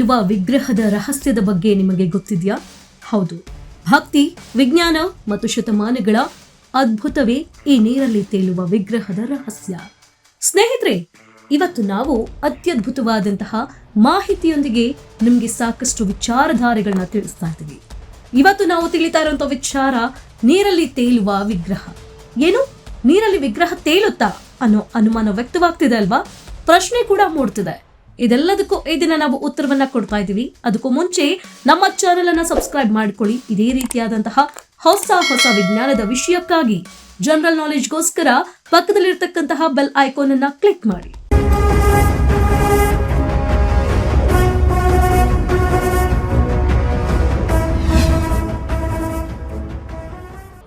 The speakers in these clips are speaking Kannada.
ತೇಲುವ ವಿಗ್ರಹದ ರಹಸ್ಯದ ಬಗ್ಗೆ ನಿಮಗೆ ಗೊತ್ತಿದೆಯಾ? ಹೌದು, ಭಕ್ತಿ, ವಿಜ್ಞಾನ ಮತ್ತು ಶತಮಾನಗಳ ಅದ್ಭುತವೇ ಈ ನೀರಲ್ಲಿ ತೇಲುವ ವಿಗ್ರಹದ ರಹಸ್ಯ. ಸ್ನೇಹಿತರೆ, ಇವತ್ತು ನಾವು ಅತ್ಯದ್ಭುತವಾದಂತಹ ಮಾಹಿತಿಯೊಂದಿಗೆ ನಿಮಗೆ ಸಾಕಷ್ಟು ವಿಚಾರಧಾರೆಗಳನ್ನ ತಿಳಿಸ್ತಾ ಇದ್ದೀವಿ. ಇವತ್ತು ನಾವು ತಿಳಿತಾ ಇರುವಂತ ವಿಚಾರ ನೀರಲ್ಲಿ ತೇಲುವ ವಿಗ್ರಹ. ಏನು, ನೀರಲ್ಲಿ ವಿಗ್ರಹ ತೇಲುತ್ತಾ ಅನ್ನೋ ಅನುಮಾನ ವ್ಯಕ್ತವಾಗ್ತಿದೆ ಅಲ್ವಾ? ಪ್ರಶ್ನೆ ಕೂಡ ಮೂಡ್ತಿದೆ. ಇದೆಲ್ಲದಕ್ಕೂ ಈ ದಿನ ನಾವು ಉತ್ತರವನ್ನ ಕೊಡ್ತಾ ಇದ್ದೀವಿ. ಅದಕ್ಕೂ ಮುಂಚೆ ನಮ್ಮ ಚಾನೆಲ್ ಅನ್ನ ಸಬ್ಸ್ಕ್ರೈಬ್ ಮಾಡಿಕೊಳ್ಳಿ. ಇದೇ ರೀತಿಯಾದಂತಹ ಹೊಸ ವಿಜ್ಞಾನದ ವಿಷಯಕ್ಕಾಗಿ ಜನರಲ್ ನಾಲೆಜ್ಗೋಸ್ಕರ ಪಕ್ಕದಲ್ಲಿರ್ತಕ್ಕಂತಹ ಬೆಲ್ ಐಕಾನ್ ಅನ್ನ ಕ್ಲಿಕ್ ಮಾಡಿ.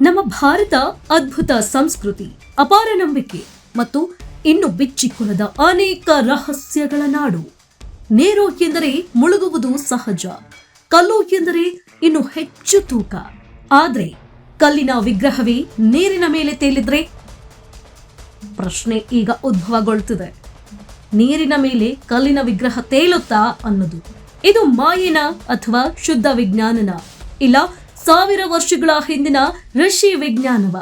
ನಮ್ಮ ಭಾರತ ಅದ್ಭುತ ಸಂಸ್ಕೃತಿ, ಅಪಾರ ನಂಬಿಕೆ ಮತ್ತು ಇನ್ನು ಬಿಚ್ಚಿಕೊಳ್ಳದ ಅನೇಕ ರಹಸ್ಯಗಳ ನಾಡು. ನೀರು ಎಂದರೆ ಮುಳುಗುವುದು ಸಹಜ, ಕಲ್ಲು ಎಂದರೆ ಇನ್ನು ಹೆಚ್ಚು ತೂಕ. ಆದ್ರೆ ಕಲ್ಲಿನ ವಿಗ್ರಹವೇ ನೀರಿನ ಮೇಲೆ ತೇಲಿದ್ರೆ? ಪ್ರಶ್ನೆ ಈಗ ಉದ್ಭವಗೊಳ್ಳುತ್ತದೆ. ನೀರಿನ ಮೇಲೆ ಕಲ್ಲಿನ ವಿಗ್ರಹ ತೇಲುತ್ತಾ ಅನ್ನೋದು ಇದು ಮಾಯೇನ ಅಥವಾ ಶುದ್ಧ ವಿಜ್ಞಾನನ, ಇಲ್ಲ 1000 ವರ್ಷಗಳ ಹಿಂದಿನ ಋಷಿ ವಿಜ್ಞಾನವ?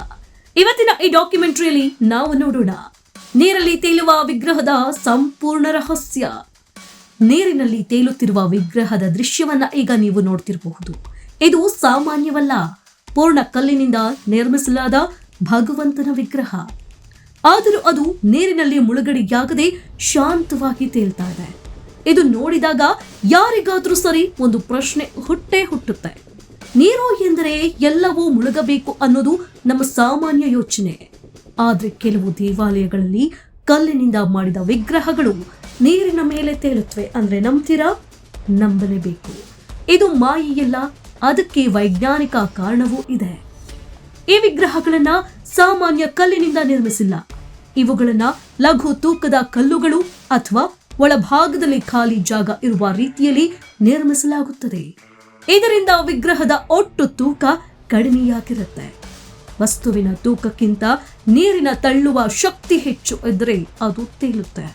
ಇವತ್ತಿನ ಈ ಡಾಕ್ಯುಮೆಂಟರಿಯಲ್ಲಿ ನಾವು ನೋಡೋಣ ನೀರಲ್ಲಿ ತೇಲುವ ವಿಗ್ರಹದ ಸಂಪೂರ್ಣ ರಹಸ್ಯ. ನೀರಿನಲ್ಲಿ ತೇಲುತ್ತಿರುವ ವಿಗ್ರಹದ ದೃಶ್ಯವನ್ನ ಈಗ ನೀವು ನೋಡ್ತಿರಬಹುದು. ಇದು ಸಾಮಾನ್ಯವಲ್ಲ, ಪೂರ್ಣ ಕಲ್ಲಿನಿಂದ ನಿರ್ಮಿಸಲಾದ ಭಗವಂತನ ವಿಗ್ರಹ. ಆದರೂ ಅದು ನೀರಿನಲ್ಲಿ ಮುಳುಗಡೆಯಾಗದೆ ಶಾಂತವಾಗಿ ತೇಲ್ತಾ ಇದೆ. ಇದು ನೋಡಿದಾಗ ಯಾರಿಗಾದ್ರೂ ಸರಿ ಒಂದು ಪ್ರಶ್ನೆ ಹುಟ್ಟುತ್ತೆ. ನೀರು ಎಂದರೆ ಎಲ್ಲವೂ ಮುಳುಗಬೇಕು ಅನ್ನೋದು ನಮ್ಮ ಸಾಮಾನ್ಯ ಯೋಚನೆ. ಆದ್ರೆ ಕೆಲವು ದೇವಾಲಯಗಳಲ್ಲಿ ಕಲ್ಲಿನಿಂದ ಮಾಡಿದ ವಿಗ್ರಹಗಳು ನೀರಿನ ಮೇಲೆ ತೇಲುತ್ತವೆ ಅಂದ್ರೆ ನಂಬ್ತೀರಾ? ನಂಬಲೇಬೇಕು. ಇದು ಮಾಯೆಯಲ್ಲ, ಅದಕ್ಕೆ ವೈಜ್ಞಾನಿಕ ಕಾರಣವೂ ಇದೆ. ಈ ವಿಗ್ರಹಗಳನ್ನ ಸಾಮಾನ್ಯ ಕಲ್ಲಿನಿಂದ ನಿರ್ಮಿಸಿಲ್ಲ. ಇವುಗಳನ್ನ ಲಘು ತೂಕದ ಕಲ್ಲುಗಳು ಅಥವಾ ಒಳಭಾಗದಲ್ಲಿ ಖಾಲಿ ಜಾಗ ಇರುವ ರೀತಿಯಲ್ಲಿ ನಿರ್ಮಿಸಲಾಗುತ್ತದೆ. ಇದರಿಂದ ವಿಗ್ರಹದ ಒಟ್ಟು ತೂಕ ಕಡಿಮೆಯಾಗಿರುತ್ತೆ. ವಸ್ತುವಿನ ತೂಕಕ್ಕಿಂತ ನೀರಿನ ತಳ್ಳುವ ಶಕ್ತಿ ಹೆಚ್ಚು ಇದ್ದರೆ ಅದು ತೇಲುತ್ತೆ.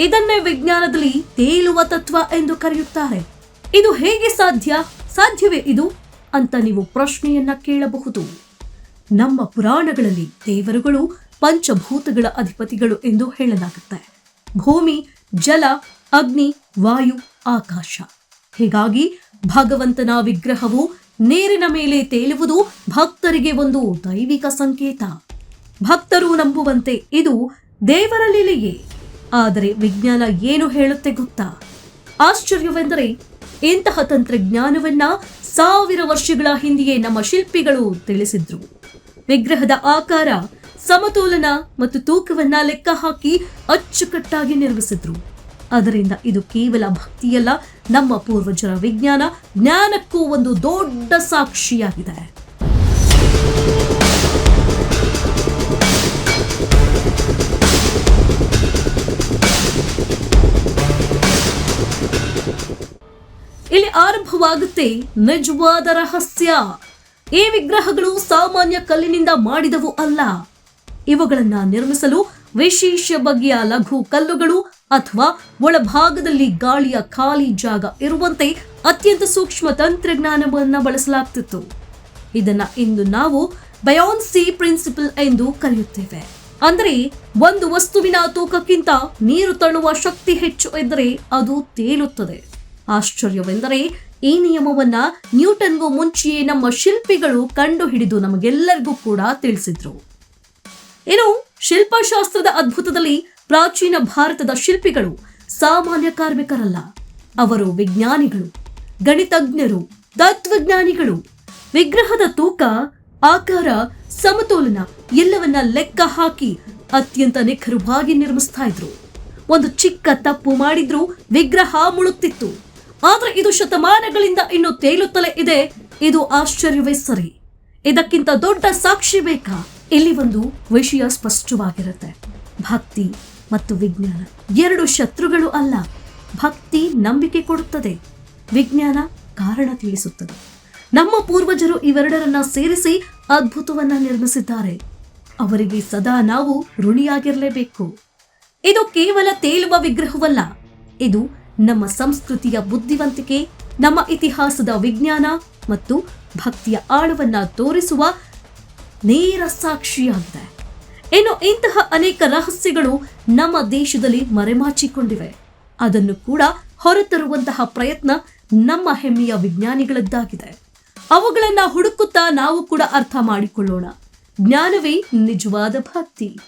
ಇದನ್ನೇ ವಿಜ್ಞಾನದಲ್ಲಿ ತೇಲುವ ತತ್ವ ಎಂದು ಕರೆಯುತ್ತಾರೆ. ಇದು ಹೇಗೆ ಸಾಧ್ಯವೇ ಇದು ಅಂತ ನೀವು ಪ್ರಶ್ನೆಯನ್ನ ಕೇಳಬಹುದು. ನಮ್ಮ ಪುರಾಣಗಳಲ್ಲಿ ದೇವರುಗಳು ಪಂಚಭೂತಗಳ ಅಧಿಪತಿಗಳು ಎಂದು ಹೇಳಲಾಗುತ್ತೆ. ಭೂಮಿ, ಜಲ, ಅಗ್ನಿ, ವಾಯು, ಆಕಾಶ. ಹೀಗಾಗಿ ಭಗವಂತನ ವಿಗ್ರಹವು ನೀರಿನ ಮೇಲೆ ತೇಲುವುದು ಭಕ್ತರಿಗೆ ಒಂದು ದೈವಿಕ ಸಂಕೇತ. ಭಕ್ತರು ನಂಬುವಂತೆ ಇದು ದೇವರ ಲೀಲೆಯೇ. ಆದರೆ ವಿಜ್ಞಾನ ಏನು ಹೇಳುತ್ತೆ ಗೊತ್ತಾ? ಆಶ್ಚರ್ಯವೆಂದರೆ ಇಂತಹ ತಂತ್ರಜ್ಞಾನವನ್ನ 1000 ವರ್ಷಗಳ ಹಿಂದೆಯೇ ನಮ್ಮ ಶಿಲ್ಪಿಗಳು ತಿಳಿಸಿದ್ರು. ವಿಗ್ರಹದ ಆಕಾರ, ಸಮತೋಲನ ಮತ್ತು ತೂಕವನ್ನ ಲೆಕ್ಕ ಹಾಕಿ ಅಚ್ಚುಕಟ್ಟಾಗಿ ನಿರ್ಮಿಸಿದ್ರು. ಅದರಿಂದ ಇದು ಕೇವಲ ಭಕ್ತಿಯಲ್ಲ, ನಮ್ಮ ಪೂರ್ವಜರ ವಿಜ್ಞಾನ ಜ್ಞಾನಕ್ಕೂ ಒಂದು ದೊಡ್ಡ ಸಾಕ್ಷಿಯಾಗಿದೆ. ಇಲ್ಲಿ ಆರಂಭವಾಗುತ್ತೆ ನಿಜವಾದ ರಹಸ್ಯ. ಈ ವಿಗ್ರಹಗಳು ಸಾಮಾನ್ಯ ಕಲ್ಲಿನಿಂದ ಮಾಡಿದವು ಅಲ್ಲ. ಇವುಗಳನ್ನ ನಿರ್ಮಿಸಲು ವಿಶೇಷ ಬಗೆಯ ಲಘು ಕಲ್ಲುಗಳು ಅಥವಾ ಒಳಭಾಗದಲ್ಲಿ ಗಾಳಿಯ ಖಾಲಿ ಜಾಗ ಇರುವಂತೆ ಅತ್ಯಂತ ಸೂಕ್ಷ್ಮ ತಂತ್ರಜ್ಞಾನವನ್ನ ಬಳಸಲಾಗ್ತಿತ್ತು. ಇದನ್ನ ಇಂದು ನಾವು ಬಯಾನ್ಸಿ ಪ್ರಿನ್ಸಿಪಲ್ ಎಂದು ಕರೆಯುತ್ತೇವೆ. ಅಂದರೆ ಒಂದು ವಸ್ತುವಿನ ತೂಕಕ್ಕಿಂತ ನೀರು ತಳ್ಳುವ ಶಕ್ತಿ ಹೆಚ್ಚು ಇದ್ದರೆ ಅದು ತೇಲುತ್ತದೆ. ಆಶ್ಚರ್ಯವೆಂದರೆ ಈ ನಿಯಮವನ್ನ ನ್ಯೂಟನ್ಗೂ ಮುಂಚೆಯೇ ನಮ್ಮ ಶಿಲ್ಪಿಗಳು ಕಂಡುಹಿಡಿದು ನಮಗೆಲ್ಲರಿಗೂ ಕೂಡ ತಿಳಿಸಿದ್ರು. ಇನ್ನು ಶಿಲ್ಪಶಾಸ್ತ್ರದ ಅದ್ಭುತದಲ್ಲಿ ಪ್ರಾಚೀನ ಭಾರತದ ಶಿಲ್ಪಿಗಳು ಸಾಮಾನ್ಯ ಕಾರ್ಮಿಕರಲ್ಲ. ಅವರು ವಿಜ್ಞಾನಿಗಳು, ಗಣಿತಜ್ಞರು, ತತ್ವಜ್ಞಾನಿಗಳು. ವಿಗ್ರಹದ ತೂಕ, ಆಕಾರ, ಸಮತೋಲನ ಎಲ್ಲವನ್ನ ಲೆಕ್ಕ ಹಾಕಿ ಅತ್ಯಂತ ನಿಖರವಾಗಿ ನಿರ್ಮಿಸ್ತಾ ಇದ್ರು. ಒಂದು ಚಿಕ್ಕ ತಪ್ಪು ಮಾಡಿದ್ರೂ ವಿಗ್ರಹ ಮುಳುಗ್ತಿತ್ತು. ಆದ್ರೆ ಇದು ಶತಮಾನಗಳಿಂದ ಇನ್ನು ತೇಲುತ್ತಲೇ ಇದೆ. ಇದು ಆಶ್ಚರ್ಯವೇ ಸರಿ. ಇದಕ್ಕಿಂತ ದೊಡ್ಡ ಸಾಕ್ಷಿ ಬೇಕಾ? ಇಲ್ಲಿ ಒಂದು ವಿಷಯ ಸ್ಪಷ್ಟವಾಗಿರುತ್ತೆ. ಭಕ್ತಿ ಮತ್ತು ವಿಜ್ಞಾನ ಎರಡು ಶತ್ರುಗಳು ಅಲ್ಲ. ಭಕ್ತಿ ನಂಬಿಕೆ ಕೊಡುತ್ತದೆ, ವಿಜ್ಞಾನ ಕಾರಣ ತಿಳಿಸುತ್ತದೆ. ನಮ್ಮ ಪೂರ್ವಜರು ಇವೆರಡರನ್ನ ಸೇರಿಸಿ ಅದ್ಭುತವನ್ನ ನಿರ್ಮಿಸಿದ್ದಾರೆ. ಅವರಿಗೆ ಸದಾ ನಾವು ಋಣಿಯಾಗಿರಲೇಬೇಕು. ಇದು ಕೇವಲ ತೇಲುವ ವಿಗ್ರಹವಲ್ಲ, ಇದು ನಮ್ಮ ಸಂಸ್ಕೃತಿಯ ಬುದ್ಧಿವಂತಿಕೆ, ನಮ್ಮ ಇತಿಹಾಸದ ವಿಜ್ಞಾನ ಮತ್ತು ಭಕ್ತಿಯ ಆಳವನ್ನ ತೋರಿಸುವ ನೇರ ಸಾಕ್ಷಿಯಾಗಿದೆ. ಇನ್ನು ಇಂತಹ ಅನೇಕ ರಹಸ್ಯಗಳು ನಮ್ಮ ದೇಶದಲ್ಲಿ ಮರೆಮಾಚಿಕೊಂಡಿವೆ. ಅದನ್ನು ಕೂಡ ಹೊರತರುವಂತಹ ಪ್ರಯತ್ನ ನಮ್ಮ ಹೆಮ್ಮೆಯ ವಿಜ್ಞಾನಿಗಳದ್ದಾಗಿದೆ. ಅವುಗಳನ್ನ ಹುಡುಕುತ್ತಾ ನಾವು ಕೂಡ ಅರ್ಥ ಮಾಡಿಕೊಳ್ಳೋಣ. ಜ್ಞಾನವೇ ನಿಜವಾದ ಭಕ್ತಿ.